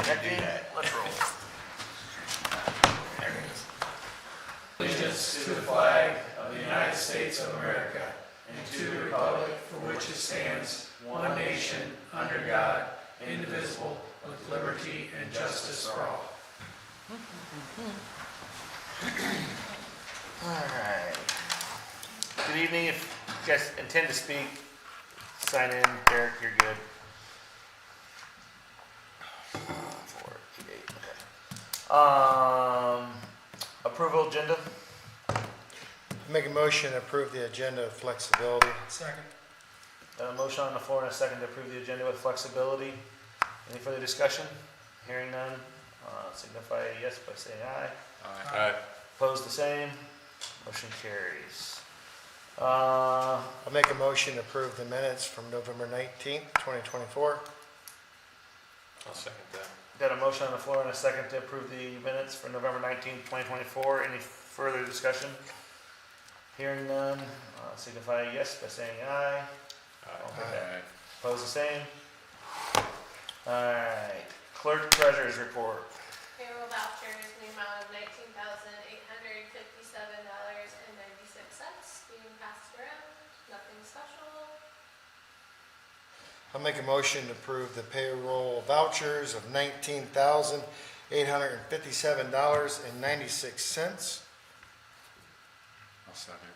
do that. Let's roll. There it is. Allegiance to the flag of the United States of America and to the republic for which it stands, one nation, under God, indivisible, with liberty and justice for all. Alright. Good evening. If you guys intend to speak, sign in. Derek, you're good. 488. Okay. Approval agenda. Make a motion to approve the agenda of flexibility. Second. Got a motion on the floor and a second to approve the agenda with flexibility. Any further discussion? Hearing none, signify yes by saying aye. Aye. Opposed, the same. Motion carries. I'll make a motion to approve the minutes from November 19th, 2024. I'll second that. Got a motion on the floor and a second to approve the minutes for November 19th, 2024. Any further discussion? Hearing none, signify yes by saying aye. Aye. Opposed, the same. Alright, clerk treasurer's report. Payroll vouchers in the amount of $19,857.96 being passed around. Nothing special. I'll make a motion to approve the payroll vouchers of $19,857.96. I'll second.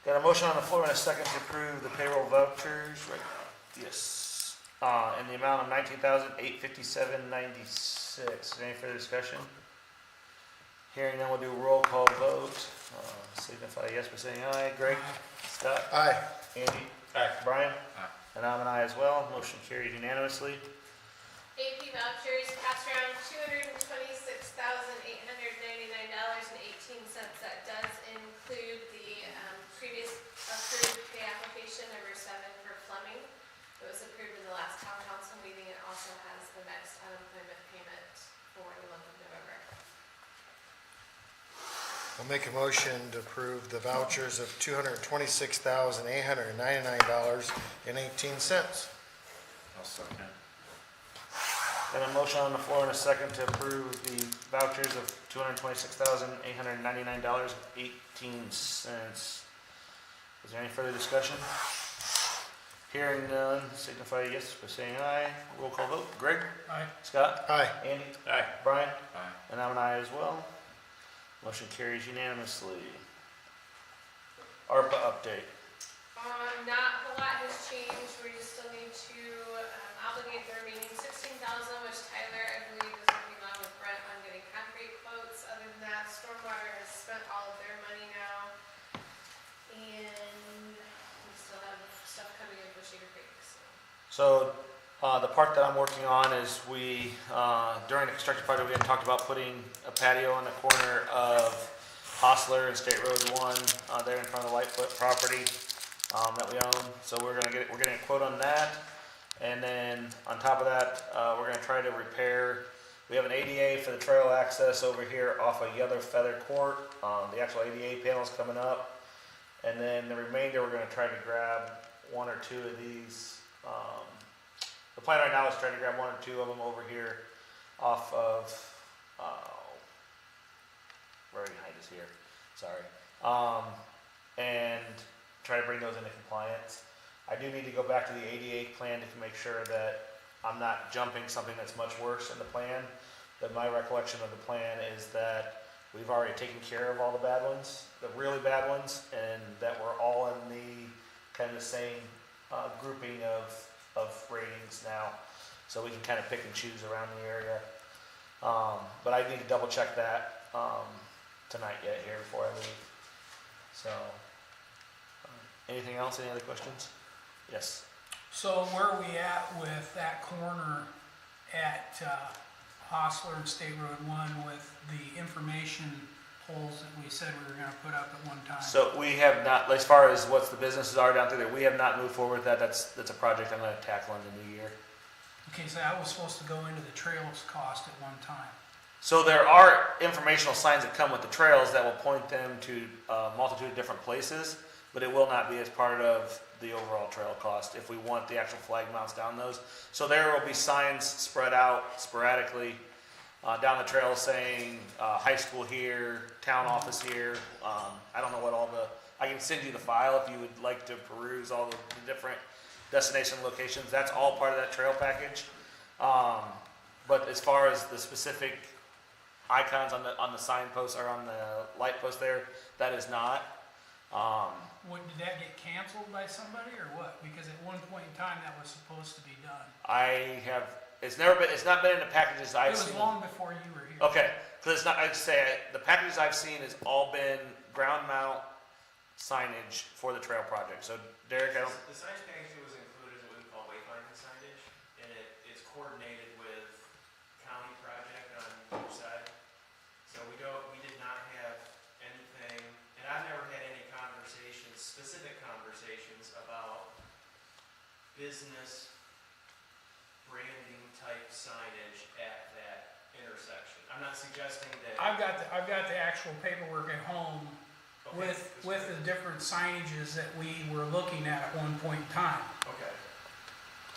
Got a motion on the floor and a second to approve the payroll vouchers, right? Yes. In the amount of $19,857.96. Any further discussion? Hearing none, we'll do a roll call vote. Signify yes by saying aye. Greg? Scott? Aye. Andy? Aye. Brian? Aye. And I'm an aye as well. Motion carried unanimously. AP vouchers passed around $226,899.18. That does include the previous approved pay application number 7 for Fleming. It was approved in the last town council meeting. It also has the next unemployment payment for the month of November. I'll make a motion to approve the vouchers of $226,899.18. I'll second. Got a motion on the floor and a second to approve the vouchers of $226,899.18. Is there any further discussion? Hearing none, signify yes by saying aye. Roll call vote. Greg? Aye. Scott? Aye. Andy? Aye. Brian? Aye. And I'm an aye as well. Motion carries unanimously. ARPA update. Not a lot has changed. We just still need to obligate the remaining $16,000, which Tyler, I believe, is working on with Brent on getting concrete quotes. Other than that, Stormwater has spent all of their money now. And we still have stuff coming in for Cedar Creek. So the part that I'm working on is during the construction project, we had talked about putting a patio on the corner of Hostler and State Road 1 there in front of the Lightfoot property that we own. So we're getting a quote on that. And then on top of that, we're going to try to repair. We have an ADA for the trail access over here off of Yellow Feather Court. The actual ADA panel is coming up. And then the remainder, we're going to try to grab one or two of these. The plan right now is trying to grab one or two of them over here off of, right behind us here, sorry. And try to bring those into compliance. I do need to go back to the ADA plan to make sure that I'm not jumping something that's much worse in the plan. But my recollection of the plan is that we've already taken care of all the bad ones, the really bad ones, and that we're all in the kind of the same grouping of ratings now. So we can kind of pick and choose around the area. But I need to double check that tonight yet here before I leave. So, anything else? Any other questions? Yes. So where are we at with that corner at Hostler and State Road 1 with the information poles that we said we were going to put up at one time? So we have not, as far as what the businesses are down through there, we have not moved forward with that. That's a project I'm going to tackle in the new year. Okay, so that was supposed to go into the trails cost at one time. So there are informational signs that come with the trails that will point them to a multitude of different places. but it will not be as part of the overall trail cost if we want the actual flag mounts down those. So there will be signs spread out sporadically down the trail saying high school here, town office here. I don't know what all the, I can send you the file if you would like to peruse all the different destination locations. That's all part of that trail package. But as far as the specific icons on the signpost or on the light post there, that is not. Did that get canceled by somebody or what? Because at one point in time, that was supposed to be done. It's not been in the packages I've It was seen. long before you were here. Okay, because it's not, I'd say, the packages I've seen has all been ground mount signage for the trail project. So Derek, I don't, The signage package was included in what we call wayfinding signage, and it's coordinated with county project on each side. So we did not have anything, and I've never had any specific conversations about business branding type signage at that intersection. I'm not suggesting that. I've got the actual paperwork at home Okay, with the different signages that we were looking at one point in time. Okay.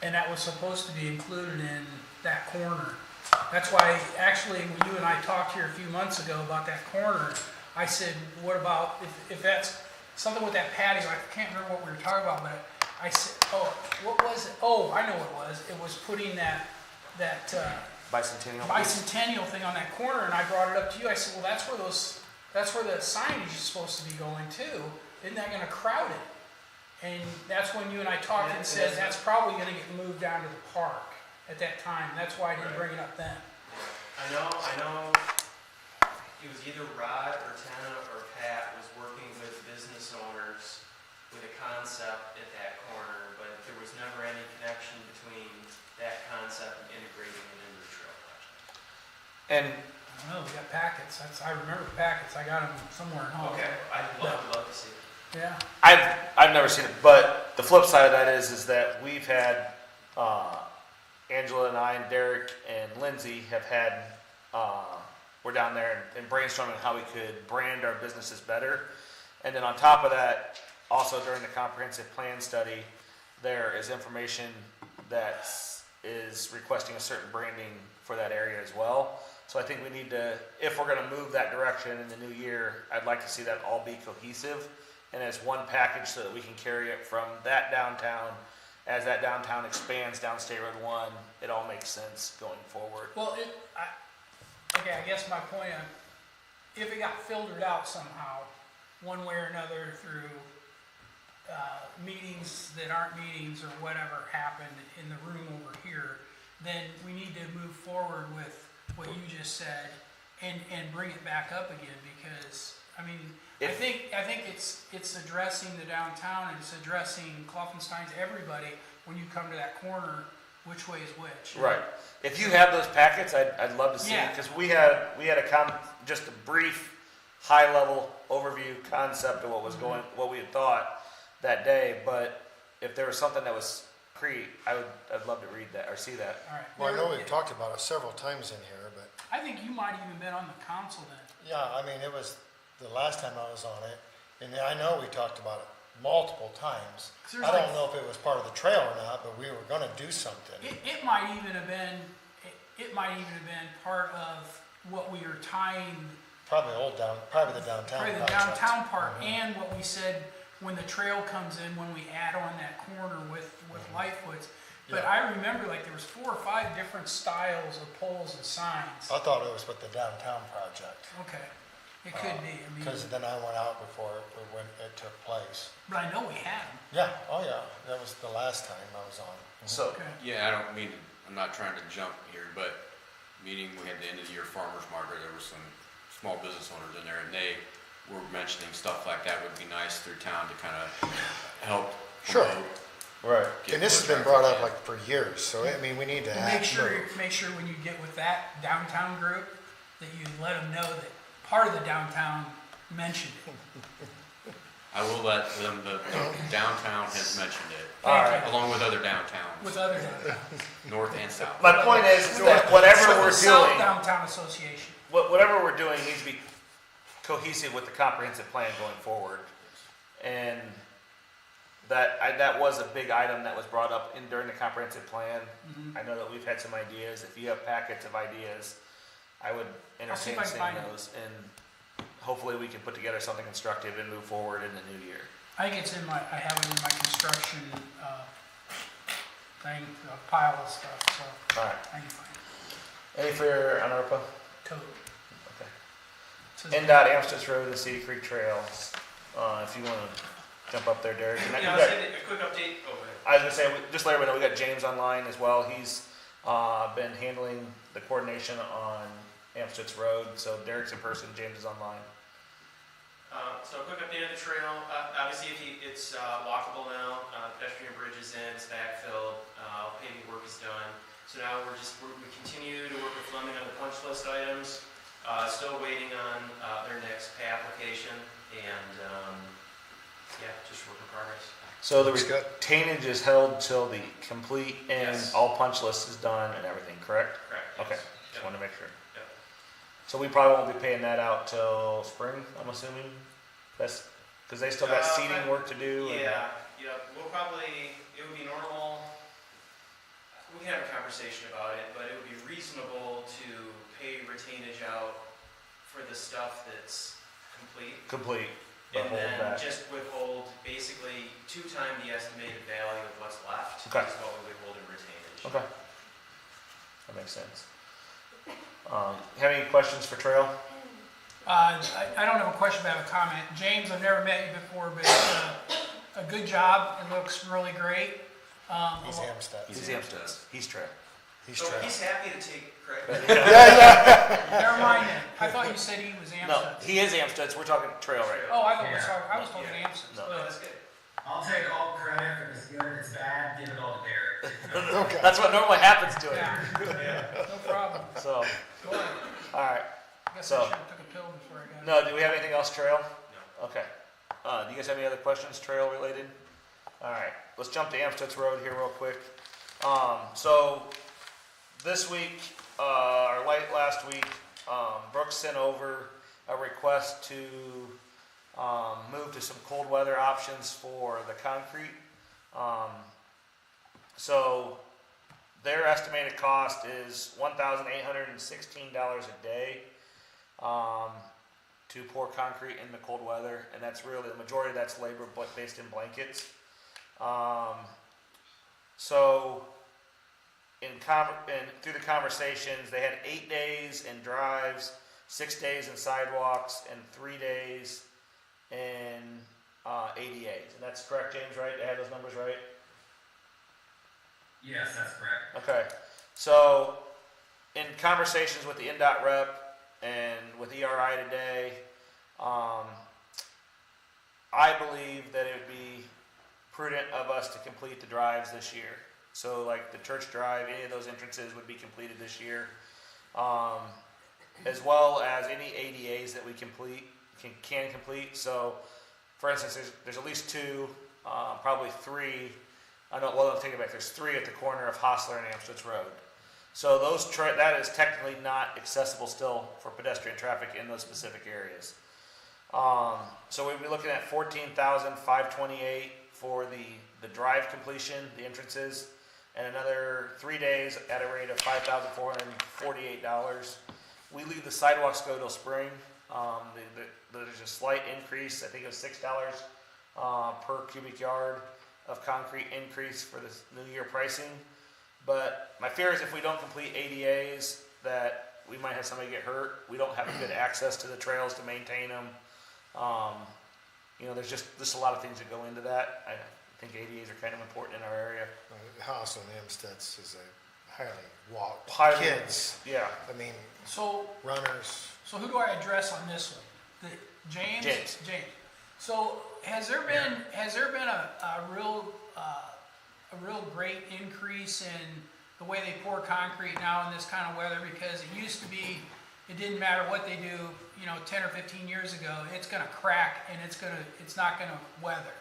And that was supposed to be included in that corner. That's why, actually, when you and I talked here a few months ago about that corner, I said, what about, if that's something with that patio, I can't remember what we were talking about, but I said, what was it? Oh, I know what it was. It was putting that bicentennial thing on that corner, and I brought it up to you. I said, well, that's where the signage is supposed to be going too. Isn't that gonna crowd it? And that's when you and I talked and said, that's probably gonna get moved down to the park at that time. That's why I didn't bring it up then. I know it was either Rod or Tana or Pat was working with business owners with a concept at that corner, but there was never any connection between that concept and integrating it into the trail project. and I don't know, we got packets. I remember the packets. I got them somewhere at home. Okay, I'd love to see it. Yeah. I've never seen it, but the flip side of that is that we've had Angela and I and Derek and Lindsay have had we're down there and brainstorming how we could brand our businesses better. And then on top of that, also during the comprehensive plan study, there is information that is requesting a certain branding for that area as well. So I think we need to, if we're going to move that direction in the new year, I'd like to see that all be cohesive and as one package so that we can carry it from that downtown. As that downtown expands down State Road 1, it all makes sense going forward. Well, I guess my point, if it got filtered out somehow, one way or another through meetings that aren't meetings or whatever happened in the room over here, then we need to move forward with what you just said and bring it back up again, because I mean, I think it's addressing the downtown and it's addressing Kloffenstein's, everybody, when you come to that corner, which way is which. Right. If you have those packets, I'd love to see it, because we had just a brief, high-level overview concept of what was going, what we had thought that day. But if there was something that was I'd love to read that or see that. All right. Well, I know we've talked about it several times in here, but I think you might have even been on the council then. yeah, I mean, it was the last time I was on it, and I know we talked about it multiple times. I don't know if it was part of the trail or not, but we were gonna do something. It might even have been, part of what we were tying, Probably the downtown probably the project. downtown part, and what we said when the trail comes in, when we add on that corner with Lightfoot's. But Yeah. I remember like there was 4 or 5 different styles of poles and signs. I thought it was with the downtown project, Okay, it could be, I mean, because then I went out before when it took place. but I know we had them. Yeah, oh yeah, that was the last time I was on. So, Okay. Yeah, I don't mean to, I'm not trying to jump here, but meeting we had the end of the year farmers market, there were some small business owners in there, and they were mentioning stuff like that would be nice through town to kind of help Sure. promote. right. get And this has foot been brought traffic up in. like for years, so I mean, we need to Well, have. make sure when you get with that downtown group, that you let them know that part of the downtown mentioned it. I will let them, the downtown has mentioned it, All right. along with other downtowns, With other downtowns. north and south. My point is that whatever With we're the South doing, Downtown Association. whatever we're doing needs to be cohesive with the comprehensive plan going forward. And that was a big item that was brought up during the comprehensive plan. Mhm. I know that we've had some ideas. If you have packets of ideas, I would I'll see entertain if I can seeing find them. those, and hopefully we can put together something constructive and move forward in the new year. I think I have it in my construction, thing, pile of stuff, so All right. I can find it. Any further on ARPA? Code. Okay. Says- NDOT Amsterdam Road and Cedar Creek Trail. If you want to jump up there, Derek. And Yeah, we I'll got- say a quick update. Oh, go ahead. I was gonna say, just let everyone know, we got James online as well. He's been handling the coordination on Amsterdam Road. So Derek's in person, James is online. So a quick update on the trail. Obviously, it's walkable now. Pedestrian bridge is in, it's backfilled, paving work is done. So now we continue to work with Fleming on the punch list items. Still waiting on their next pay application, and yeah, just work in progress. So the Looks good. retainage is held till the complete and Yes. all punch list is done and everything, correct? Correct. Okay, Yes. just Yep. wanted to make sure. Yep. So we probably won't be paying that out till spring, I'm assuming? That's, because they still got seeding work to do? and- Yeah, we'll probably, it would be normal, we can have a conversation about it, but it would be reasonable to pay retainage out for the stuff that's complete. Complete, but And hold then back. just withhold basically 2 times the estimated value of what's left Okay. is what we withhold in retainage. Okay. That makes sense. Have any questions for Trail? I don't have a question, but I have a comment. James, I've never met you before, but a good job. It looks really great. He's Amstead. He's Amsterdam. He's Trail. He's So Trail. he's happy to take credit. Never mind then. I thought you said he was No, Amsterdam. he is Amsterdam. We're talking Trail right now. Oh, I was talking Yeah. Amsterdam. No, that's good. I'll take all credit for it's good, it's bad, give it all to Derek. Okay. That's what normally happens to him. Yeah, no problem. So, Go ahead. all right. I guess So- I should have took a pill before I got it. No, do we have anything else, Trail? No. Okay. Do you guys have any other questions, Trail related? All right, let's jump to Amsterdam Road here real quick. So this week, or late last week, Brooks sent over a request to move to some cold weather options for the concrete. So their estimated cost is $1,816 a day to pour concrete in the cold weather, and that's really the majority of that's labor based in blankets. So through the conversations, they had 8 days in drives, 6 days in sidewalks, and 3 days in ADAs. And that's correct, James, right? They had those numbers right? Yes, that's correct. Okay. So in conversations with the NDOT rep and with ERI today, I believe that it would be prudent of us to complete the drives this year. So like the Church Drive, any of those entrances would be completed this year, as well as any ADAs that we can complete. So for instance, there's at least 2, probably 3. I'll take it back. There's 3 at the corner of Hostler and Amsterdam Road. So that is technically not accessible still for pedestrian traffic in those specific areas. So we'd be looking at $14,528 for the drive completion, the entrances, and another 3 days at a rate of $5,448. We leave the sidewalks go till spring. There's a slight increase. I think it was $6 per cubic yard of concrete increase for this new year pricing. But my fear is if we don't complete ADAs, that we might have somebody get hurt. We don't have good access to the trails to maintain them. There's just a lot of things that go into that. I think ADAs are kind of important in our area. House on Amstead's is a highly walked. Highly- Kids, Yeah, I mean, So, runners. so who do I address on this one? James? James. So has there been a real great increase in the way they pour concrete now in this kind of weather? Because it used to be, it didn't matter what they do, 10 or 15 years ago, it's gonna crack and it's not gonna weather.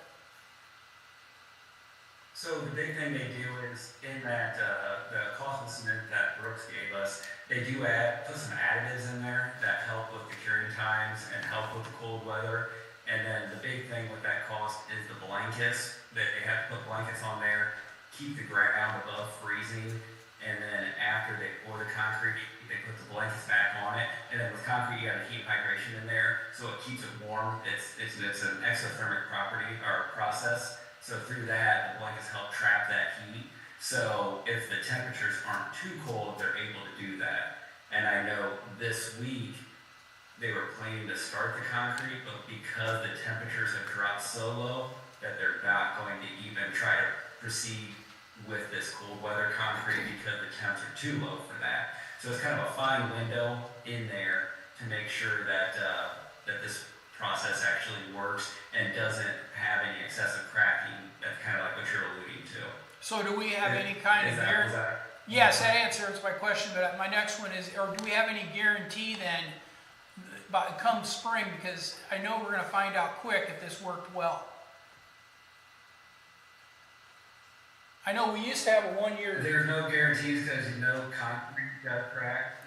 So the big thing they do is in that, the cost of cement that Brooks gave us, they do put some additives in there that help with the curing times and help with the cold weather. And then the big thing with that cost is the blankets that they they have to put blankets on there, keep the ground above freezing, and then after they pour the concrete, they put the blankets back on it, and then with concrete, you have the heat hydration in there, so it keeps it warm. It's an exothermic property or process, so through that, the blankets help trap that heat. So if the temperatures aren't too cold, they're able to do that. And I know this week, they were planning to start the concrete, but because the temperatures have dropped so low, that they're not going to even try to proceed with this cold weather concrete because the temps are too low for that. So it's kind of a fine window in there to make sure that that this process actually works and doesn't have any excessive cracking. That's kind of like what you're alluding to. So do we have any kind of guarantee? Yes, that answers my question, but my next one is, or do we have any guarantee then, come spring, because I know we're gonna find out quick if this worked well. I know we used to have a 1 year. There's no guarantees because you know concrete got cracked.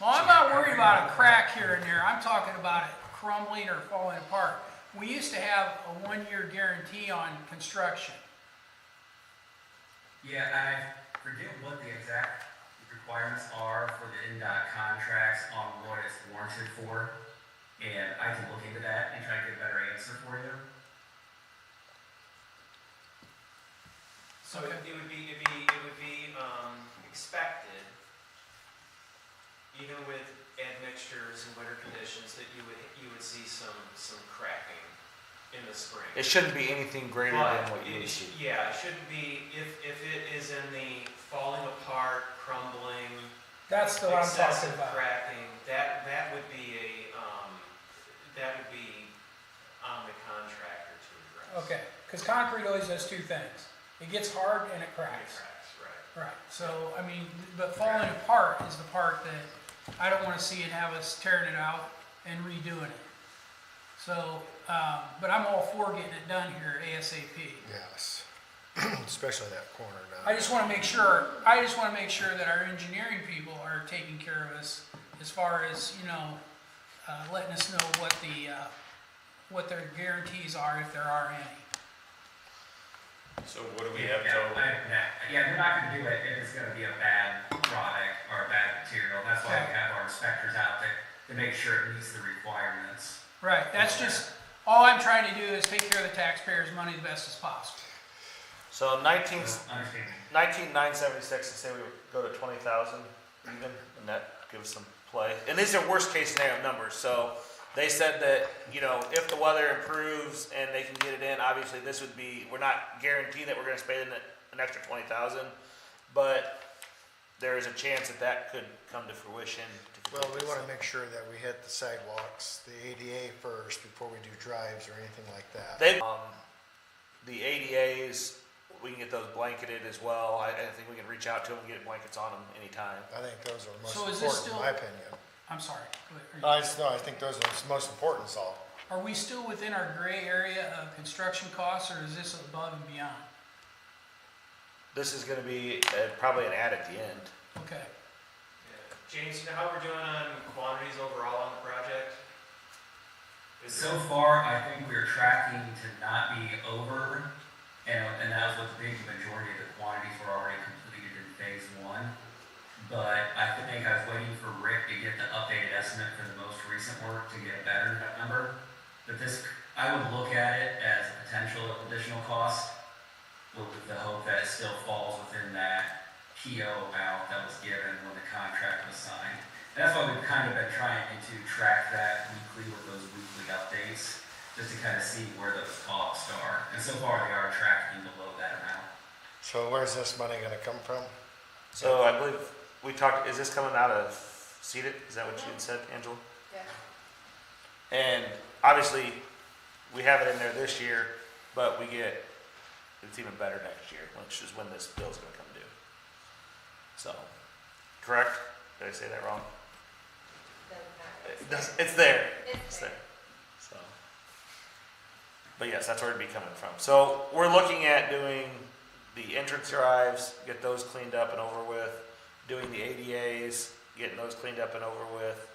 Well, I'm not worried about a crack here and there. I'm talking about it crumbling or falling apart. We used to have a 1 year guarantee on construction. Yeah, I forget what the exact requirements are for the NDOT contracts on what it's warranted for, and I can look into that and try to get a better answer for you. So Okay. it would be expected, even with admixtures and winter conditions, that you would see some cracking in the spring. It shouldn't be anything greater than what you would see. Yeah, it shouldn't be, if it is in the falling apart, crumbling, That's the one I'm talking excessive about. cracking, that would be on the contractor to address. Okay, because concrete always does two things. It gets hard and it It cracks. cracks, right. Right, so, I mean, but falling apart is the part that I don't want to see it have us tearing it out and redoing it. So, but I'm all for getting it done here ASAP. Yes, especially that corner now. I just want to make sure that our engineering people are taking care of us as far as, letting us know what their guarantees are, if there are any. So what do we have Yeah, total? they're not gonna do it if it's gonna be a bad product or a bad material. That's why we have our inspectors out there to make sure it meets the requirements. Right, that's just, all I'm trying to do is take care of the taxpayers' money the best as possible. So Understanding. 19,976, and say we go to 20,000 even, and that gives some play. And these are worst case scenario numbers, so they said that, if the weather improves and they can get it in, obviously this would be, we're not guaranteed that we're gonna spend an extra 20,000, but there is a chance that could come to fruition. Well, we want to make sure that we hit the sidewalks, the ADA first before we do drives or anything like that. The ADAs, we can get those blanketed as well. I think we can reach out to them and get blankets on them anytime. I think those are most So is this important, in still- my opinion. I'm sorry, I think those are the most important, so. are we still within our gray area of construction costs, or is this above and beyond? This is gonna be probably an add at the end. Okay, Yeah. James, you know how we're doing on quantities overall on the project? So far, I think we're tracking to not be over, and that was with the big majority of the quantities were already completed in phase one. But I think I was waiting for Rick to get the updated estimate for the most recent work to get a better number. But I would look at it as a potential additional cost with the hope that it still falls within that PO amount that was given when the contract was signed. And that's why we've kind of been trying to track that weekly with those weekly updates, just to kind of see where those costs are. And so far, they are tracking below that amount. So where's this money gonna come from? So I believe we talked, is this coming out of seeded? Is that what you had said, Angela? Yeah. And obviously, we have it in there this year, but it's even better next year, which is when this bill's gonna come due. So, correct? Did I say that wrong? It's there. It's there. So, but yes, that's where it'd be coming from. So we're looking at doing the entrance drives, get those cleaned up and over with, doing the ADAs, getting those cleaned up and over with.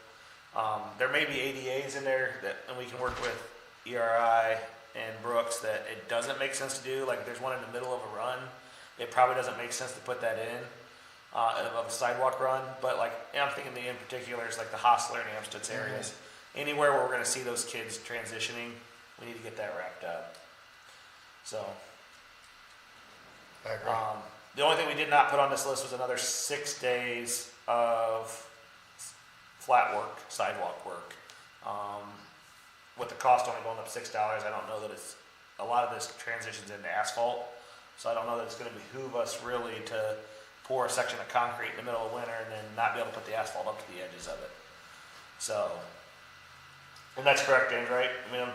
There may be ADAs in there and we can work with ERI and Brooks that it doesn't make sense to do. Like, if there's one in the middle of a run, it probably doesn't make sense to put that in, of a sidewalk run. But like, I'm thinking in particular is like the Hostler and Amstutz areas. Anywhere where we're gonna see those kids transitioning, we need to get that wrapped up. So, I agree. the only thing we did not put on this list was another 6 days of flat work, sidewalk work. With the cost only going up $6, I don't know that it's, a lot of this transitions into asphalt. So I don't know that it's gonna behoove us really to pour a section of concrete in the middle of winter and then not be able to put the asphalt up to the edges of it. So, and that's correct, James, right? I mean,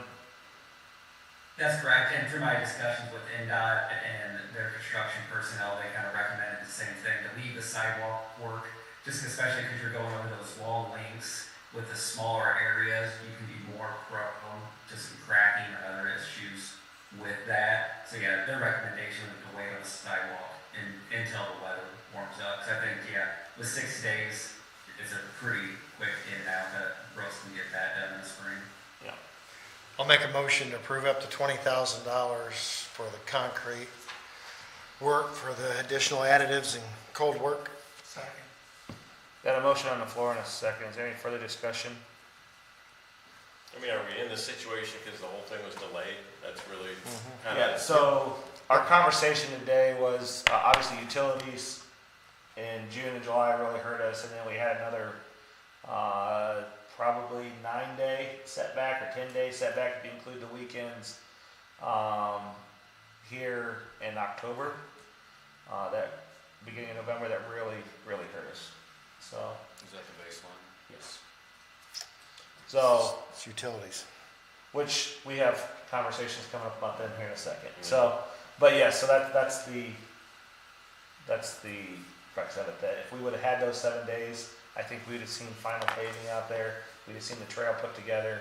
That's correct, and through my discussions with NDOT and their construction personnel, they kind of recommended the same thing, to leave the sidewalk work, just especially because you're going over those long lengths with the smaller areas, you can be more prone to some cracking or other issues with that. So yeah, their recommendation is to wait on the sidewalk until the weather warms up. So I think, yeah, with 6 days, it's a pretty quick in and out that Brooks can get that done in the spring. yeah. I'll make a motion to approve up to $20,000 for the concrete work, for the additional additives and cold work. Second. Got a motion on the floor in a second. Is there any further discussion? I mean, are we in this situation because the whole thing was delayed? That's really kind Yeah, of, so our conversation today was obviously utilities in June and July really hurt us, and then we had another probably 9-day setback or 10-day setback if you include the weekends here in October. That beginning of November, that really hurt us. So, Is that the baseline? yes. So, It's utilities. which we have conversations coming up about them here in a second. So, but yeah, so that's the crux of it. That if we would have had those 7 days, I think we'd have seen final paving out there. We'd have seen the trail put together.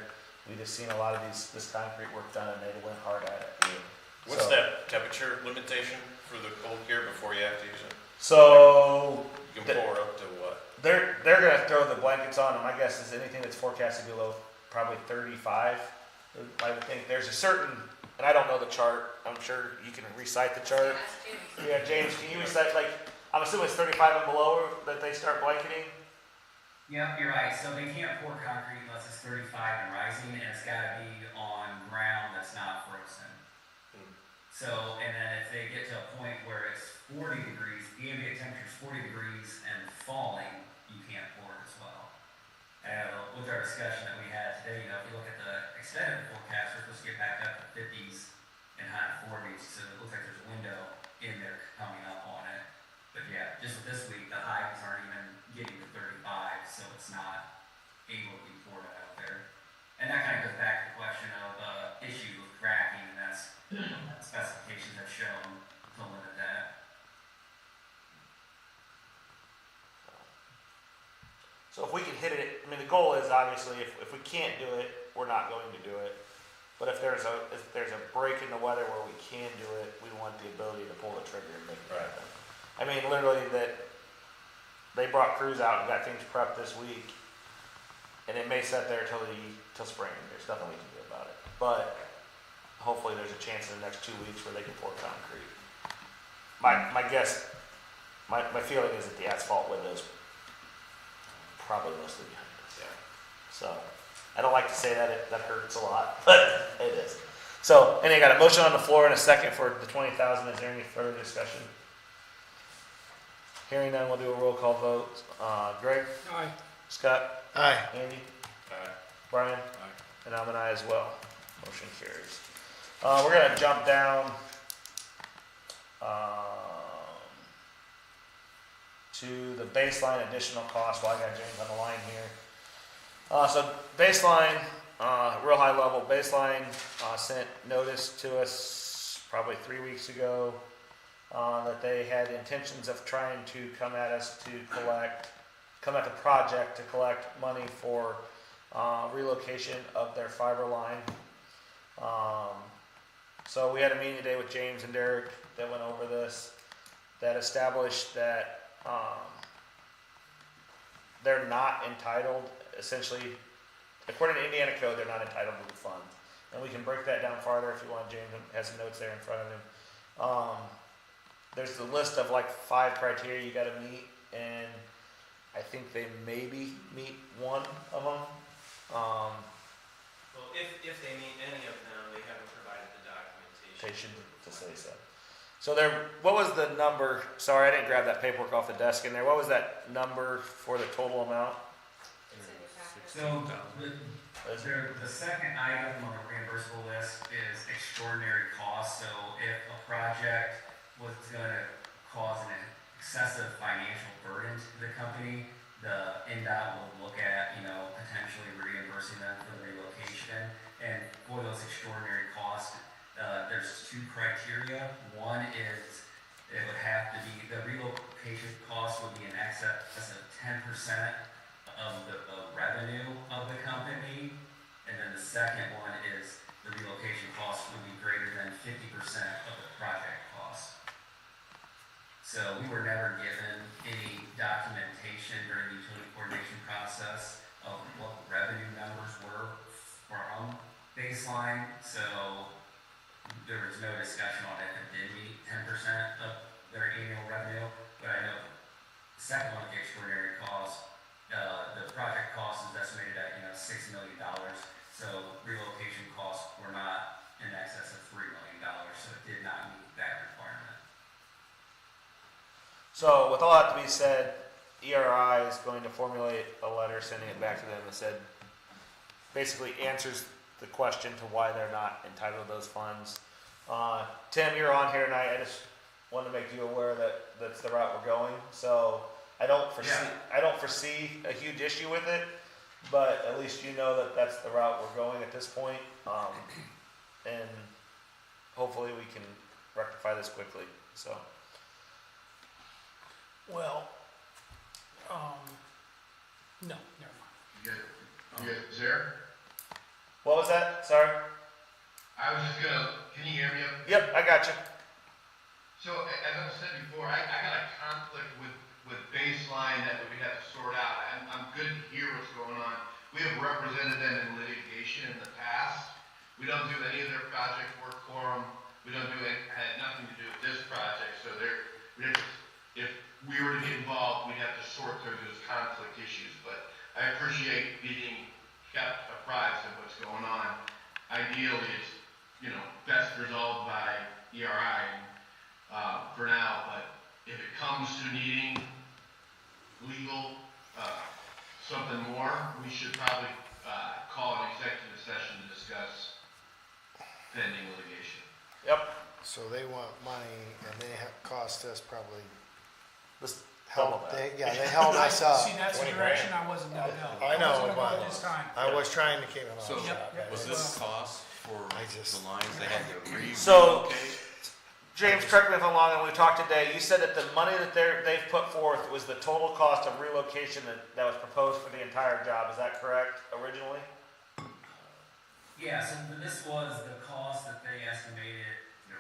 We'd have seen a lot of this concrete work done, and they'd have went hard at it. what's So- that temperature limitation for the cold gear before you have to use it? So You can pour up to what? they're gonna throw the blankets on, and my guess is anything that's forecasted below probably 35. I would think there's a certain, and I don't know the chart. I'm sure you can recite the chart. Yeah, James, can you recite, like, I'm assuming it's 35 and below that they start blanketing? Yep, you're right. So they can't pour concrete unless it's 35 and rising, and it's gotta be on ground that's not frozen. So, and then if they get to a point where it's 40 degrees, the ambient temperature is 40 degrees and falling, you can't pour it as well. And with our discussion that we had today, if you look at the extended forecast, we're supposed to get back up to 50s and high 40s, so it looks like there's a window in there coming up on it. But yeah, just with this week, the highs aren't even getting to 35, so it's not able to be poured out there. And that kind of goes back to the question of issue with cracking, and that's specifications have shown to limit that. So if we can hit it, I mean, the goal is obviously if we can't do it, we're not going to do it. But if there's a break in the weather where we can do it, we want the ability to pull the trigger and make it happen. I mean, literally that they brought crews out and got things prepped this week, and it may sit there till spring. There's nothing we can do about it. But hopefully there's a chance in the next 2 weeks where they can pour concrete. My guess, my feeling is that the asphalt window's probably mostly behind us. Yeah. So, I don't like to say that, that hurts a lot, but it is. So, and I got a motion on the floor and a second for the 20,000. Is there any further discussion? Hearing none, we'll do a roll call vote. Greg? Aye. Scott? Aye. Andy? Aye. Brian? Aye. And I'm an aye as well. Motion carries. We're gonna jump down to the baseline additional cost while I got James on the line here. So baseline, real high level, baseline sent notice to us probably 3 weeks ago that they had intentions of trying to come at the project to collect money for relocation of their fiber line. So we had a meeting today with James and Derek that went over this, that established that they're not entitled, essentially, according to Indiana code, they're not entitled to the fund. and we can break that down farther if you want. James has some notes there in front of him. There's the list of like 5 criteria you got to meet, and I think they maybe meet one of them. Well, if they meet any of them, they haven't provided the documentation. To say so. So there, what was the number? Sorry, I didn't grab that paperwork off the desk in there. What was that number for the total amount? It's in your packet. So the second item on the reimbursable list is extraordinary costs. So if a project was going to cause an excessive financial burden to the company, the NDOT will look at, potentially reimbursing them for the relocation. And for those extraordinary costs, there's 2 criteria. One is it would have to be, the relocation cost would be in excess of 10% of the revenue of the company. And then the second one is the relocation cost would be greater than 50% of the project cost. So we were never given any documentation during the utility coordination process of what the revenue numbers were from baseline. So there was no discussion on if it did meet 10% of their annual revenue. But I know the second one, the extraordinary cost, the project cost is estimated at $6 million. So relocation costs were not in excess of $3 million. So it did not meet that requirement. So with all that to be said, ERI is going to formulate a letter sending it back to them that said, basically answers the question to why they're not entitled to those funds. Tim, you're on here tonight. I just wanted to make you aware that that's the route we're going. So I don't foresee a huge issue with it, but at least you know that that's the route we're going at this point. And hopefully we can rectify this quickly. So. Well, no, never mind. You guys there? What was that? Sorry. I was just can you hear me? Yep, I got you. So, as I said before, I got a conflict with baseline that we have to sort out. I'm good to hear what's going on. We have represented them in litigation in the past. We don't do any of their project work for them. We don't do it, had nothing to do with this project. So if we were to get involved, we'd have to sort through those conflict issues. But I appreciate being kept apprised of what's going on. Ideally, it's, best resolved by ERI for now, but if it comes to needing legal, something more, we should probably call an executive session to discuss pending litigation. Yep. So they want money, and they have cost us probably Let's help. double that. They held us up. See, that's the 20 direction I wasn't gonna go. I know, wasn't gonna go but this time. I was trying to keep it on. So, Yep. was this cost for I just- the lines they had to So- relocate? James, correct me if I'm wrong, and we talked today, you said that the money that they've put forth was the total cost of relocation that was proposed for the entire job. Is that correct originally? Yeah, so this was the cost that they estimated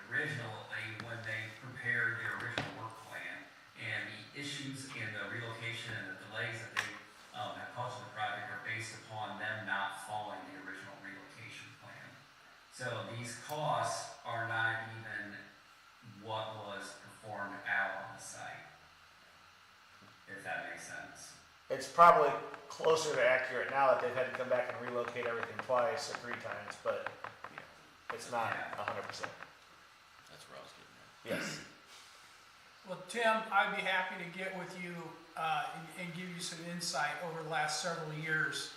originally when they prepared their original work plan. And the issues in the relocation and the delays that they have caused the project are based upon them not following the original relocation plan. So these costs are not even what was performed out on the site, if that makes sense. It's probably closer to accurate now that they've had to come back and relocate everything twice or 3 times, but it's not 100%. That's where I was getting at. Yes. Well, Tim, I'd be happy to get with you and give you some insight over the last several years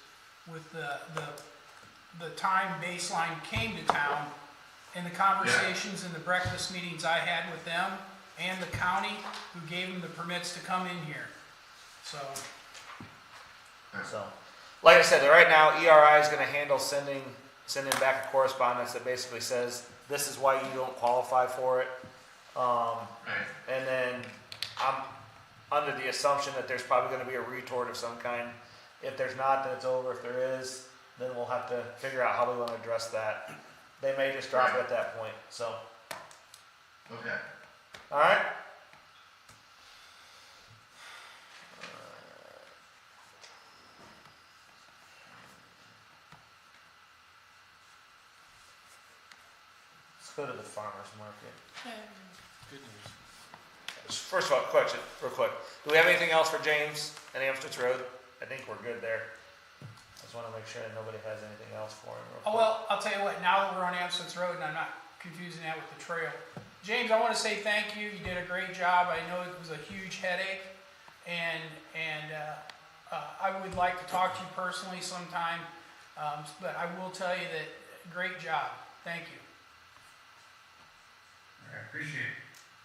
with the time Baseline came to town and the conversations and the breakfast meetings I had with them and the county who gave them the permits to come in here. So, Like I said, right now ERI is going to handle sending back a correspondence that basically says this is why you don't qualify for it. Right. And then I'm under the assumption that there's probably going to be a retort of some kind. If there's not, then it's over. If there is, then we'll have to figure out how we want to address that. They may just drop it at that point. So, Okay. all right. go to the farmer's market. Good news. First of all, question, real quick. Do we have anything else for James and Amsterdam Road? I think we're good there. I just want to make sure that nobody has anything else for him. real Oh, quick. well, I'll tell you what, now that we're on Amsterdam Road, and I'm not confusing that with the trail. James, I want to say thank you. You did a great job. I know it was a huge headache, and I would like to talk to you personally sometime, but I will tell you that great job. Thank you. I appreciate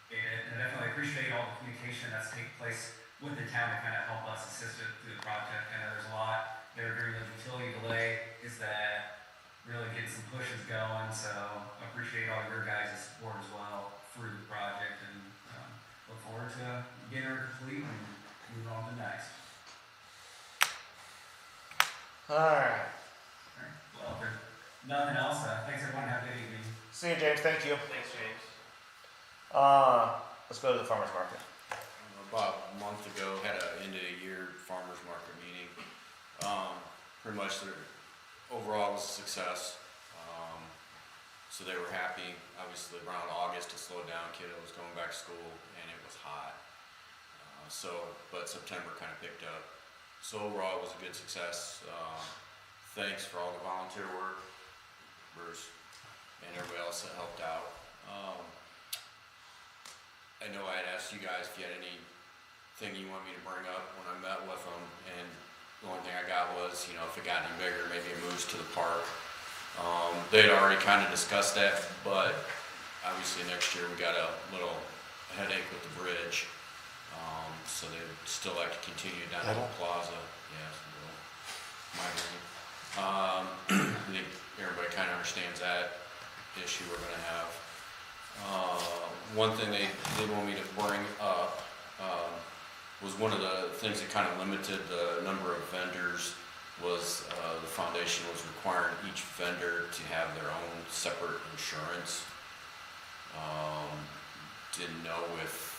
it, and I definitely appreciate all the communication that's taken place with the town to kind of help us assist it through the project. I know there's a lot there during the utility delay, is that really getting some pushes going, so I appreciate all your guys' support as well through the project, and look forward to getting her complete and move on to the next. Alright. Alright, well, if there's nothing else, thanks everyone, have a good evening. See you, James. Thank you. Thanks, James. Let's go to the farmer's market. About a month ago, had a end of the year farmer's market meeting. Pretty much their overall was a success. So they were happy. Obviously around August it slowed down, kiddos going back to school, and it was hot. But September kind of picked up. So overall it was a good success. Thanks for all the volunteer work, Bruce, and everybody else that helped out. I know I had asked you guys if you had anything you want me to bring up when I met with them, and the only thing I got was, you know, if it got any bigger, maybe it moves to the park. They'd already kind of discussed that, but obviously next year we got a little headache with the bridge. So they'd still like to continue down the plaza. Yeah, it's a little minor. I think everybody kind of understands that issue we're gonna have. One thing they did want me to bring up was one of the things that kind of limited the number of vendors was the foundation was requiring each vendor to have their own separate insurance. Didn't know if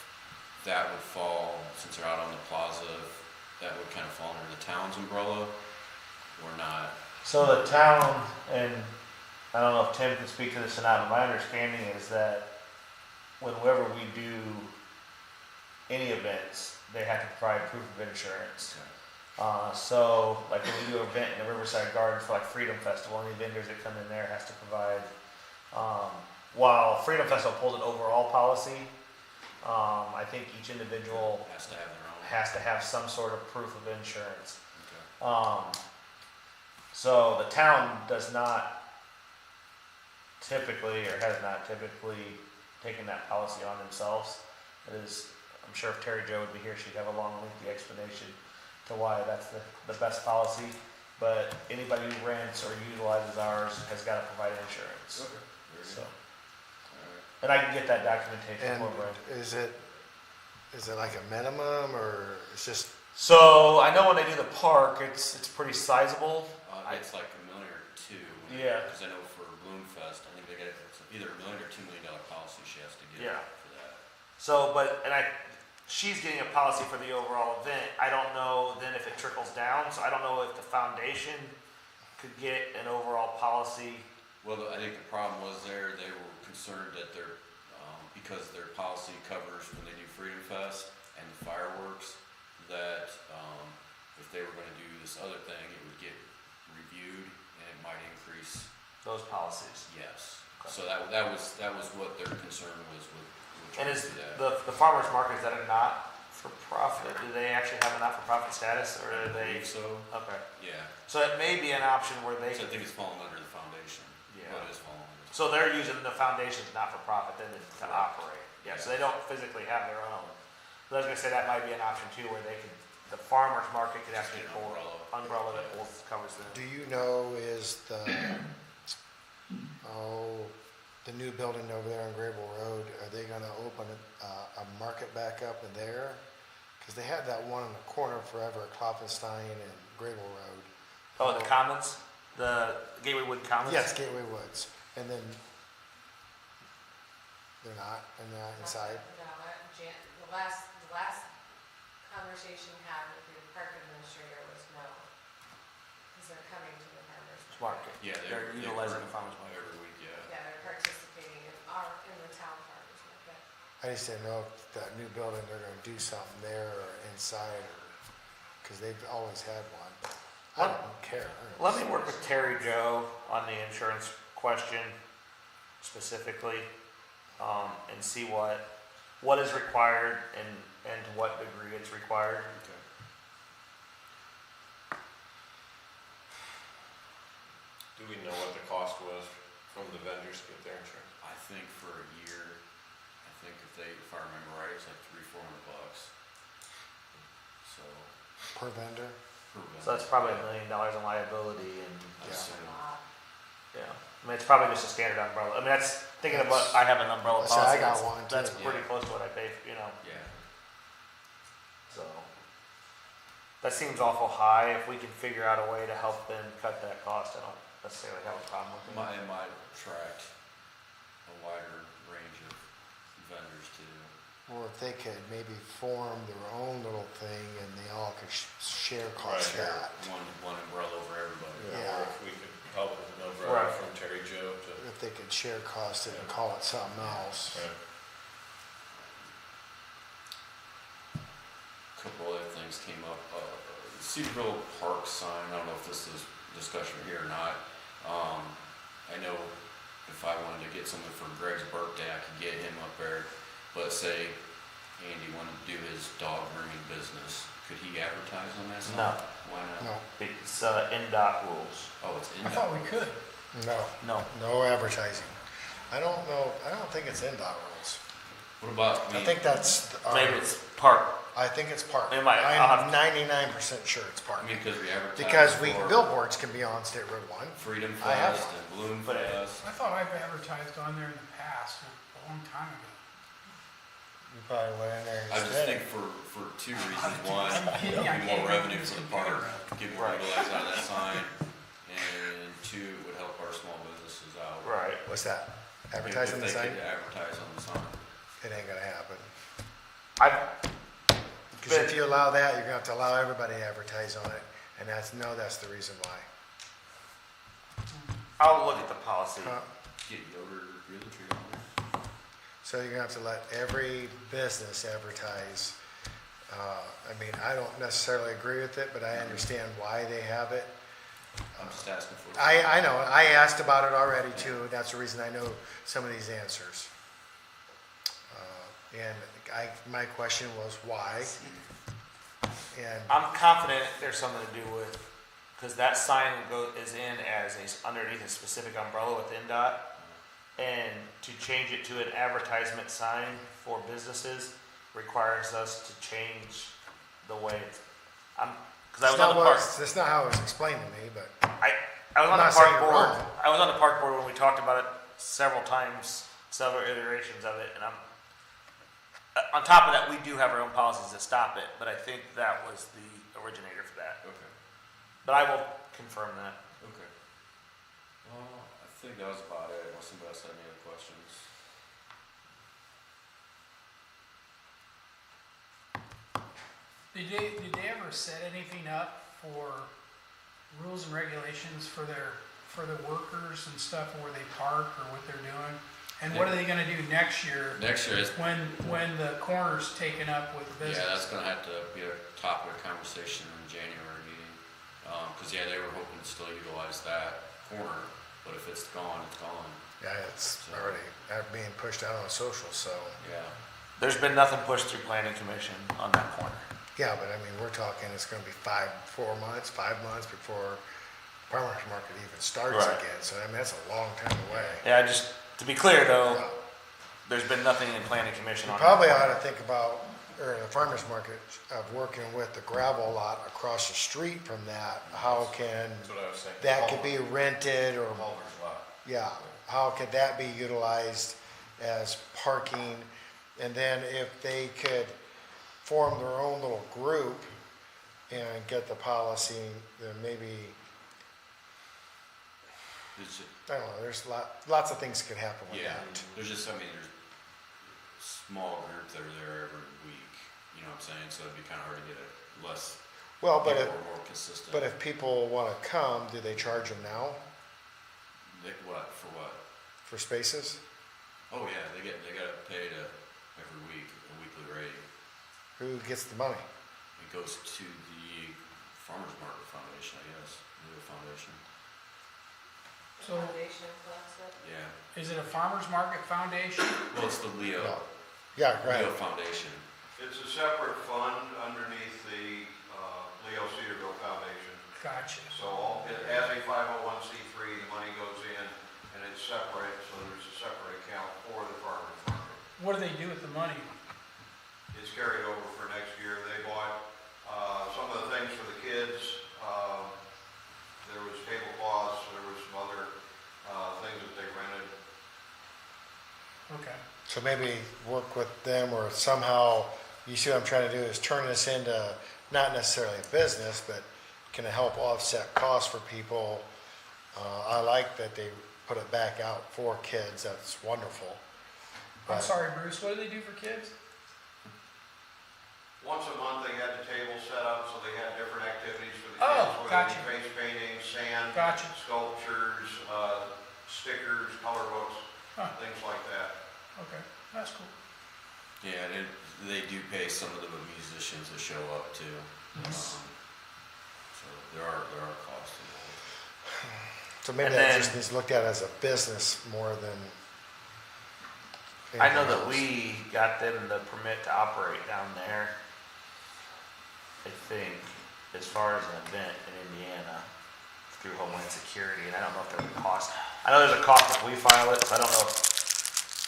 that would fall, since they're out on the plaza, if that would kind of fall under the town's umbrella or not. So the town, and I don't know if Tim can speak to this or not, but my understanding is that whenever we do any events, they have to provide proof of insurance. So like when we do an event in the Riverside Gardens for like Freedom Festival, any vendors that come in there has to provide, while Freedom Festival pulls an overall policy, I think each individual Has to have their own. has to have some sort of proof of insurance. Okay. So the town does not typically, or has not typically taken that policy on themselves. It is, I'm sure if Terry Jo would be here, she'd have a long lengthy explanation to why that's the best policy. But anybody who rents or utilizes ours has got to provide insurance. Okay. Very So, good. All right. and I can get that documentation And for Brent. is it like a minimum, or it's just, So I know when they do the park, it's pretty sizable. It's like $1 million or $2 million. Yeah. Because I know for Bloomfest, I think they get either $1 million or $2 million policy she has to get Yeah. for that. So, she's getting a policy for the overall event. I don't know then if it trickles down, so I don't know if the foundation could get an overall policy. Well, I think the problem was they were concerned that because their policy covers when they do Freedom Fest and the fireworks, that if they were gonna do this other thing, it would get reviewed and it might increase. Those policies. Yes. Okay. So that was what their concern was with And trying is to do that. the farmer's market, is that a not-for-profit? Do they actually have a not-for-profit status, or I are they? believe so. Okay. Yeah. So it may be an option where they So I could, think it's falling under the foundation. Yeah. Well, it is falling under. so they're using the foundation's not-for-profit then to operate. Yeah, so they don't physically have their own. So I was gonna say that might be an option too, where they could, the farmer's market could actually Get an pull umbrella that covers them. do you know, is the new building over there on Grable Road, are they gonna open a market back up in there? Because they had that one in the corner forever, Klopfenstein and Grable Road. Oh, the Commons, the Gateway Wood Commons? Yes, Gateway Woods, and then they're not inside. No, the last conversation had with the park administrator was no, because they're coming to the farmer's market. Market. Yeah, They're utilizing the farmer's market. every week, yeah. Yeah, they're participating in I just didn't know if that new building, they're gonna do something there or inside, or, cause they've always had one. I don't care. Let me work with Terry Joe on the insurance question specifically, and see what is required and to what degree it's required. Okay. Do we know what the cost was from the vendors to get their insurance? I think for a year, if I remember right, it's like $300-400. So, Per vendor? per So that's probably $1 million in liability and, vendor. So, yeah. I mean, it's probably just a standard umbrella. I mean, that's, thinking about, I have an umbrella So I policy. got that's- one too. That's pretty Yeah. close to what I pay, yeah. so. That seems awful high. If we can figure out a way to help them cut that cost, I don't necessarily have a problem with it. It might attract a wider range of vendors too. Or if they could maybe form their own little thing and they all could share cost Right. that. One umbrella over everybody. Yeah. Or if we could help with an umbrella Right. from Terry Joe to. If they could share cost it and call it something else. Right. Couple other things came up. Cedarville Park sign, I don't know if this is discussion here or not. I know if I wanted to get something for Greg's birthday, I could get him up there. But say Andy wanted to do his dog grooming business, could he advertise on that sign? No. Why not? No, It's, NDOT rules. Oh, it's in I thought we could. no, No. no advertising. I don't know, I don't think it's NDOT rules. What about, I think that's, Maybe it's park. I think it's park. It might- I'll I'm have 99% sure it's park. I mean, because we advertise Because for billboards can be on State Road 1. Freedom I have Fest one. and Bloom But Fest. I thought I've advertised on there in the past, a long time ago. You probably went in there I and just said think it. for two reasons. One, I'm kidding, it'd I be can't more make revenue this for the computer park, up. get more utilized out of that sign. And two, it would help our small businesses out. Right. What's that? If Advertising the they sign? could advertise on the sign. It ain't gonna happen. I, Because if you allow that, you're gonna have to allow everybody to advertise on it. And that's the reason why. I'll look at the policy. Get Yoder Realty on there. So you're gonna have to let every business advertise. I mean, I don't necessarily agree with it, but I understand why they have it. I'm just asking for. I know, I asked about it already too. That's the reason I know some of these answers. And my question was why? And I'm confident there's something to do with, because that sign is in as underneath a specific umbrella with NDOT. And to change it to an advertisement sign for businesses requires us to change the way it's, because I was on the park. that's not how it was explained to me, but I was on I'm the not saying park you're board. wrong. I was on the park board when we talked about it several times, several iterations of it, and on top of that, we do have our own policies that stop it, but I think that was the originator for that. Okay, But I will confirm that. okay. Well, I think that was about it, unless somebody else had any other questions. Did they ever set anything up for rules and regulations for the workers and stuff where they park or what they're doing? And what are they gonna do next year Next year is, when the corner's taken up with the yeah, that's business? gonna have to be a topic of conversation in the January meeting. Cause yeah, they were hoping to still utilize that corner, but if it's gone, it's gone. yeah, it's already being pushed out on social, so. Yeah. There's been nothing pushed through planning commission on that corner. Yeah, but I mean, we're talking, it's gonna be 5 months before farmer's market even starts Right. again. So I mean, that's a long time away. Yeah, just to be clear though, there's been nothing in planning commission You on probably that. ought to think about, or the farmer's market, of working with the gravel lot across the street from that. How can, That's what I was saying. that could be rented or, Culver's lot. yeah, how could that be utilized as parking? And then if they could form their own little group and get the policy, then maybe, It's just, I don't know, there's lots of things could happen with yeah, that. there's just, I mean, there's small groups that are there every week, you know what I'm saying? So it'd be kinda hard to get it less, Well, but people if, are more consistent. but if people wanna come, do they charge them now What, for what? for spaces? Oh, yeah, they gotta pay to every week, a weekly rate. Who gets the money? It goes to the Farmers Market Foundation, I guess, Leo Foundation. So Foundation collects it. Yeah, is it a farmer's market foundation? well, it's the Leo, No. Yeah, right. Leo Foundation. It's a separate fund underneath the Leo-Cedarville Foundation. Gotcha. So as a 501c3, the money goes in and it's separate, so there's a separate account for the farmer's market. What do they do with the money? It's carried over for next year. They bought some of the things for the kids. There was tablecloths, there was some other things that they rented. Okay. So maybe work with them or somehow, you see what I'm trying to do is turn this into not necessarily a business, but can help offset costs for people. I like that they put it back out for kids. That's wonderful. I'm But- sorry, Bruce, what do they do for kids? Once a month, they had the table set up, so they had different activities for the Oh, kids. Whether it gotcha. be face painting, sand, Gotcha. sculptures, stickers, color books, Huh. things like that. Okay, that's cool. Yeah, and they do pay some of the musicians that show up too. Yes. So there are costs involved. So maybe And that then- just needs looked at as a business more than. I know anything that else. we got them the permit to operate down there. I think, as far as an event in Indiana through Homeland Security, and I don't know if there's a cost. I know there's a cost if we file it, so I don't know if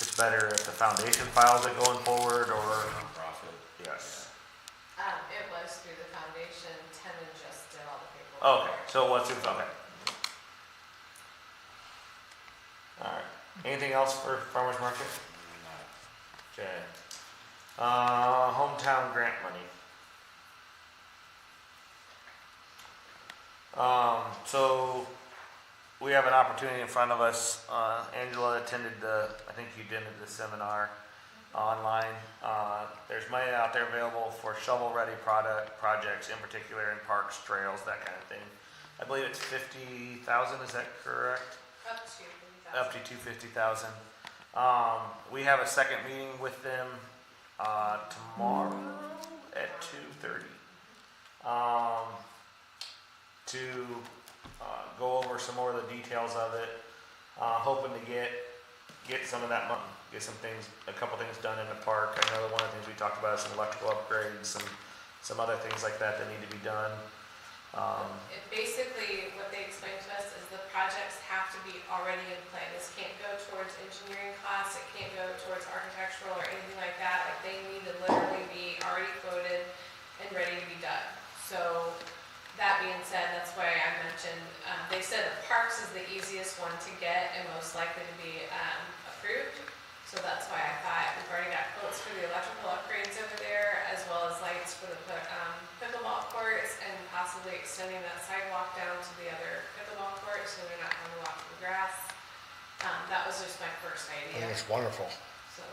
it's better if the foundation files it going forward or, Nonprofit. yes. It was through the foundation, Tena just did all the paperwork. Okay, so what's your, okay. Alright, anything else for farmer's market? Okay. Hometown grant money. So we have an opportunity in front of us. Angela attended I think you attended the seminar online. There's money out there available for shovel-ready projects, in particular in parks, trails, that kind of thing. I believe it's 50,000, is that correct? Up to 50,000. Up to 250,000. We have a second meeting with them tomorrow at 2:30 to go over some more of the details of it. Hoping to get some of that money, get a couple things done in the park. I know that one of the things we talked about is some electrical upgrades, some other things like that need to be done. Basically, what they explained to us is the projects have to be already in play. This can't go towards engineering costs, it can't go towards architectural or anything like that. Like, they need to literally be already quoted and ready to be done. So, that being said, that's why I mentioned, they said the parks is the easiest one to get and most likely to be approved. So that's why I thought we've already got quotes for the electrical upgrades over there, as well as lights for the pickleball courts, and possibly extending that sidewalk down to the other pickleball court, so they're not having to walk through the grass. That was just my first I think idea, it's wonderful. so.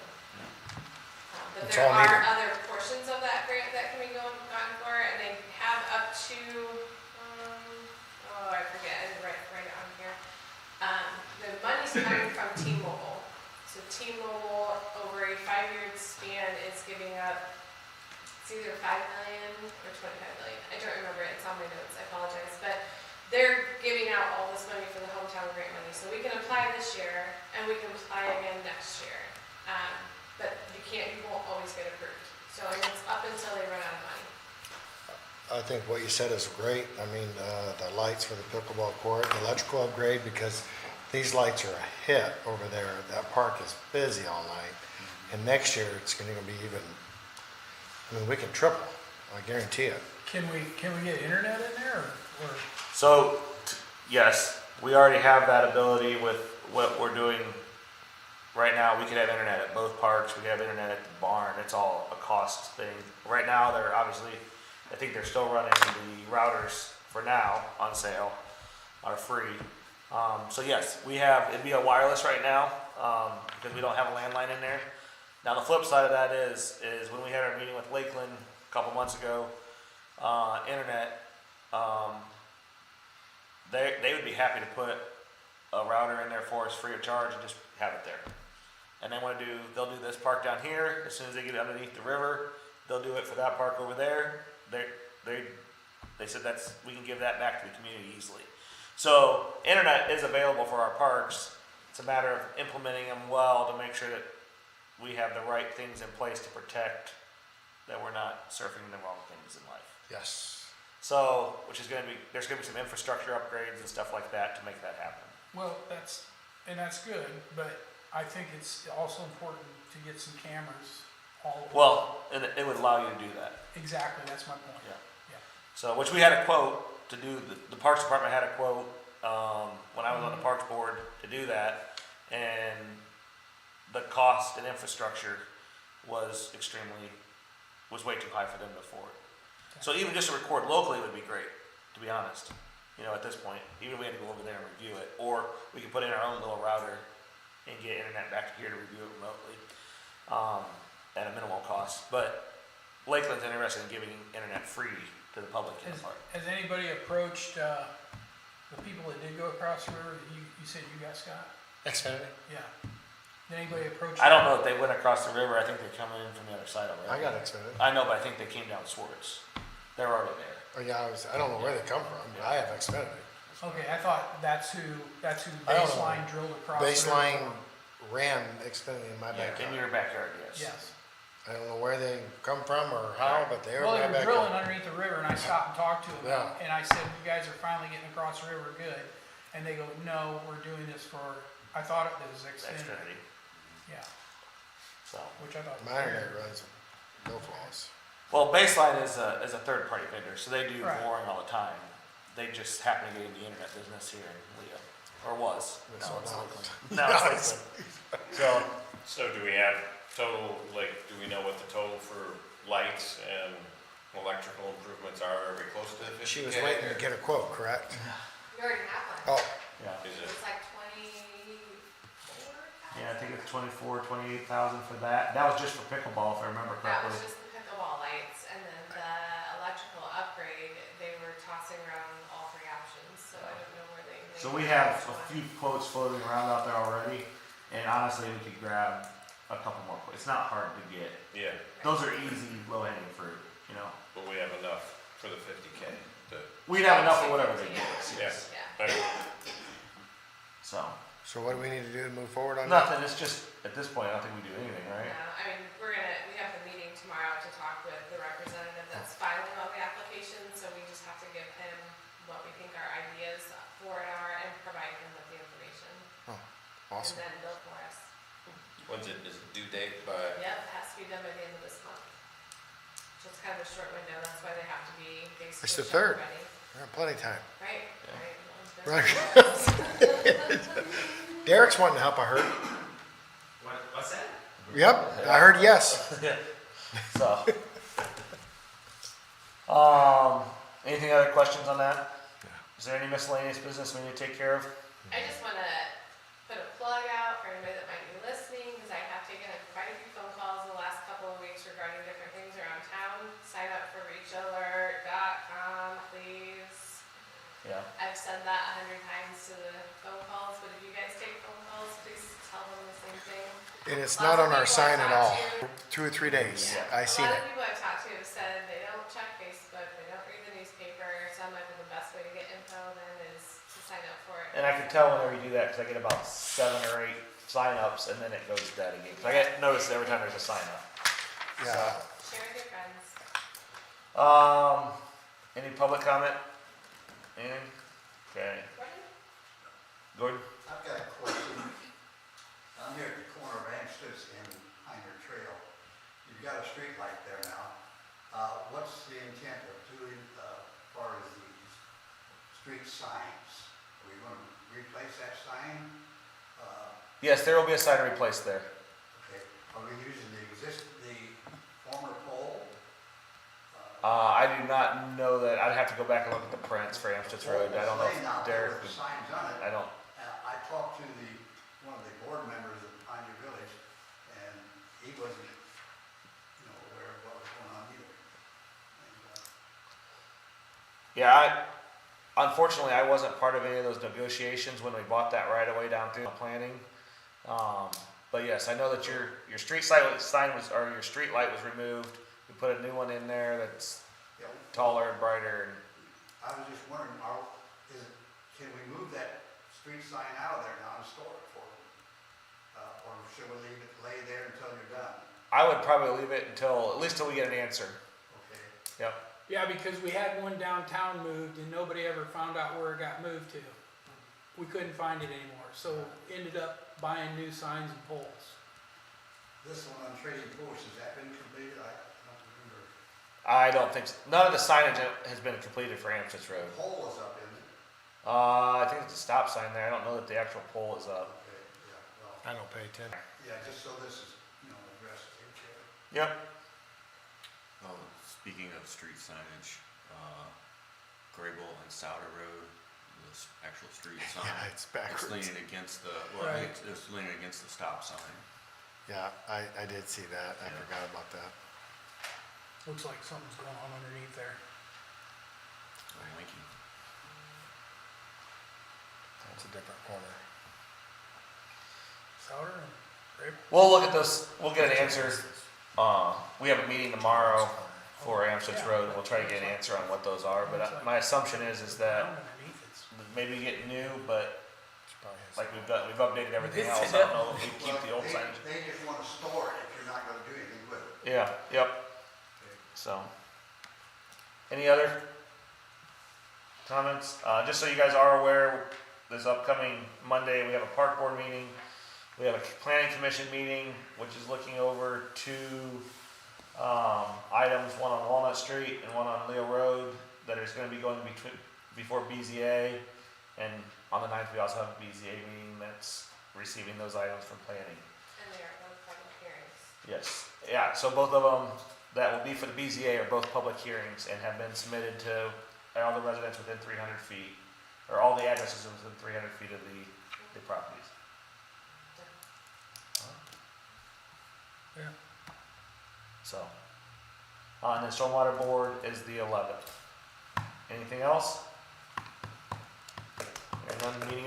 But It's there all are needed. other portions of that grant that can be gotten for, and they have up to, I forget, I didn't write it on here. The money's coming from T-Mobile. So T-Mobile, over a 5-year span, is giving up, it's either $5 million or $25 million. I don't remember, it's on my notes, I apologize. But they're giving out all this money for the hometown grant money. So we can apply this year, and we can apply again next year. But you won't always get approved. So, and it's up until they run out of money. I think what you said is great. I mean, the lights for the pickleball court, the electrical upgrade, because these lights are a hit over there. That park is busy all night. And next year, it's gonna be even, I mean, we can triple, I guarantee it. Can we get internet in there or? So, yes, we already have that ability with what we're doing right now. We could have internet at both parks, we could have internet at the barn, it's all a cost thing. Right now, they're obviously, I think they're still running the routers for now on sale, are free. So yes, it'd be a wireless right now, because we don't have a landline in there. Now the flip side of that is when we had our meeting with Lakeland a couple months ago, internet, they would be happy to put a router in there for us free of charge and just have it there. and they'll do this park down here. As soon as they get underneath the river, they'll do it for that park over there. They said we can give that back to the community easily. So internet is available for our parks. It's a matter of implementing them well to make sure that we have the right things in place to protect that we're not surfing the wrong things in life. Yes. So, there's gonna be some infrastructure upgrades and stuff like that to make that happen. Well, that's good, but I think it's also important to get some cameras all over. Well, and it would allow you to do that. Exactly, that's my point. Yeah. Yeah. So, which we had a quote to do, the Parks Department had a quote, when I was on the Parks Board to do that, and the cost and infrastructure was way too high for them to afford. So even just to record locally would be great, to be honest, at this point, even if we had to go over there and review it, or we could put in our own little router and get internet back here to review it remotely, at a minimal cost, but Lakeland's interested in giving internet free to the public in the park. Has anybody approached, the people that did go across the river, you said you got, Scott? Xfinity? Yeah. Did anybody approach? I don't know if they went across the river, I think they're coming in from the other side already. I got Xfinity. I know, but I think they came down Swartz. They're already there. Oh, yeah, I don't know where they come from, but I have Xfinity. Okay, I thought that's who I don't know. Baseline drilled across the river. Baseline ran Xfinity in my Yeah, in backyard. your backyard, yes. Yes. I don't know where they come from or how, but they were Well, in they my were drilling backyard. underneath the river, and I stopped and talked to them, Yeah. and I said, "You guys are finally getting across the river, good." And they go, "No, we're doing this for." I thought it was Xfinity. Xfinity, Yeah, so. which I thought was My internet weird. runs no flaws. Well, Baseline is a third-party vendor, so they do Right. boring all the time. They just happen to get in the internet business here in Leo, or was. So Now it's now Lakeland. it's- Now it's Lakeland. So do we have total, do we know what the total for lights and electrical improvements are? Are we close to the 50K? She was waiting to get a quote, correct? You already have one. Oh, Yeah, Is it? It's like 24,000. yeah, I think it's 28,000 for that. That was just for pickleball, if I remember That correctly. was just the pickleball lights, and then the electrical upgrade, they were tossing around all three options, so I don't know where they. So we have a few quotes floating around out there already, and honestly, we could grab a couple more quotes. It's not hard to get. Yeah, Those are easy, low-hanging fruit, but we have enough for the 50K. We'd have enough for whatever they give us. Yeah. Yeah. Okay. so what do we need to do to move forward on that? Nothing, it's just, at this point, I don't think we do anything, right? No, I mean, we have the meeting tomorrow to talk with the representative that's filing all the applications, so we just have to give him what we think our ideas for it are and provide him with the information. Awesome. And then bill for us. When's it, is it due date by? Yep, it has to be done by the end of this month. So it's kind of a short window, that's why they have to be basically. It's the shovel 3rd. ready. We have plenty of time. Right, Yeah. right. Derek's wanting to help, I heard. What's that? Yep, I heard yes. So. Anything other questions on that? Is there any miscellaneous business we need to take care of? I just want to put a plug out for anybody that might be listening, because I have taken quite a few phone calls the last couple of weeks regarding different things around town. Sign up for reachalert.com, please. Yeah. I've said that 100 times to the phone calls, but if you guys take phone calls, please tell them the same thing. And it's not on our sign at all. Lots of people 2 or 3 days. Yeah. I seen A lot it. of people I've talked to have said they don't check Facebook, they don't read the newspaper, so I'm like, the best way to get info then is to sign up for it. And I can tell whenever you do that, because I get about 7 or 8 sign-ups, and then it goes dead again. 'Cause I get noticed every time there's a sign-up. Yeah. Share with your friends. Any public comment? Anything? Okay. Gordon? Gordon? I've got a question. I'm here at the corner of Amstutz and Pioneer Trail. You've got a street light there now. What's the intent of doing as far as the street signs? Are we going to replace that sign? Yes, there will be a sign replaced there. Okay. Are we using the former pole? I do not know that. I'd have to go back and look at the prints for Amstutz Road. I don't know Laying out if there Derek, with the signs on it. I don't, I talked to one of the board members of Pioneer Village, and he wasn't, aware of what was going on either. And, yeah, unfortunately, I wasn't part of any of those negotiations when we bought that right away down through the planning. But yes, I know that your street sign was, or your street light was removed. We put a new one in there that's Yeah, taller and brighter, and I was just wondering, can we move that street sign out of there now and store it for them? Or should we leave it lay there until you're done? I would probably leave it at least till we get an answer. Okay. Yep. Yeah, because we had one downtown moved and nobody ever found out where it got moved to. We couldn't find it anymore, so ended up buying new signs and poles. This one on Trading Post, has that been completed? I don't remember. I don't think, none of the signage has been completed for Amsterd's Road. The pole is up, isn't it? I think it's a stop sign there. I don't know that the actual pole is up. Okay, yeah, well, I don't pay attention. yeah, just so this is, addressed to each other. Yep. Oh, speaking of street signage, Grable and Souter Road, the actual street sign. Yeah, it's It's backwards. leaning against the, well, Right. it's leaning against the stop sign. Yeah, I did see that. I forgot about that. Looks like something's going on underneath there. Oh, Linky. That's a different corner. Souter and Grape. We'll look at this. We'll get an answer. We have a meeting tomorrow for Amsterd's Road, and we'll try to get an answer on what those are. But my assumption is that Underneath it's. maybe get new, but It's probably his- like we've updated everything It's- else. I don't know if we keep the old Well, signage. they just want to store it if you're not gonna do anything with it. Yeah. Yep. So, any other comments? Just so you guys are aware, this upcoming Monday, we have a park board meeting. We have a planning commission meeting, which is looking over two items, one on Walnut Street and one on Leo Road, that is going to be going before BZA. And on the 9th, we also have a BZA meeting that's receiving those items from planning. And they are both public hearings. Yes, yeah, so both of them that will be for the BZA are both public hearings and have been submitted to all the residents within 300 feet, or all the addresses within 300 feet of the properties. Yeah. So, and the stormwater board is the 11th. Anything else? And then meeting